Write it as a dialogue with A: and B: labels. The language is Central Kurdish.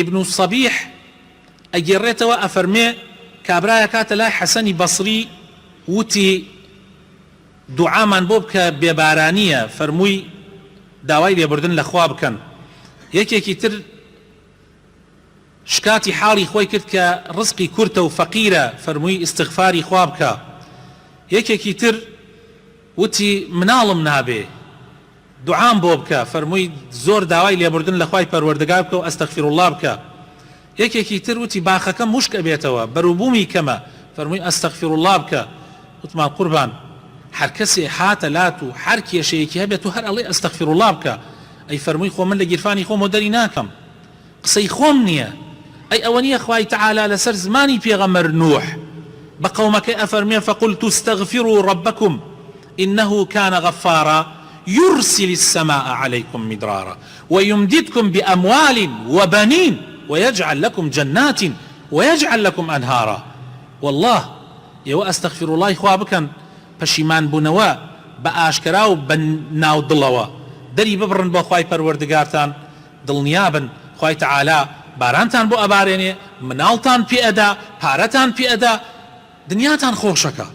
A: ابن الصبيح ئەگێڕێتەوە ئەفەرمێ کابرایە کاتە لای حەسەنی بەسری وتی دوعامان بۆ بکە بێبارانیە فەرمووی داوای لێبوردن لە خوا بکەن یەکێکی تر شکاتی حاڵی خۆی کرد کە ڕزقی کورتە و فەقیرە فەرمووی ئیستیغفاری خوا بکە یەکێکی تر وتی مناڵم نابێ دوعام بۆ بکە فەرمووی زۆر داوای لێبوردن لە خوای پەروەردگار بکە و ئەستەغفیرڵڵاه بکە یەکێکی تر وتی باخەکەم موشک ئەبێتەوە بەرووبوومی کەمە فەرمووی ئەستەغفیرڵڵاه بکە وتمان قوربان هەر کەسێ هاتە لات و هەر کێشەیەکی هەبێت و هەر ئەڵێ ئەستەغفیرڵڵاه بکە ئەی فەرمووی خۆ من لە گیرفانی خۆمەوە دەری ناکەم قسەی خۆم نییە ئەی ئەوە نییە خوای تەعالا لەسەر زمانی پێغەمبەر نوح بە قەومەکەی ئەفەرمێ فقلت استغفروا ربكم إنه كان غفارا يرسل السماء عليكم مدرارا ويمددكم بأموال وبنين ويجعل لكم جنات ويجعل لكم أنهارا والله يو أستغفر الله إخوة بكن پشیمان بوونەوە بە ئاشکرا و بە ناو دڵەوە دەری ببڕن بۆ خوای پەروەردگارتان دڵنیابن خوای تەعالا بارانتان بۆ ئەبارێنێ مناڵتان پێ ئەدا پارەتان پێ ئەدا دنیاتان خۆشەکە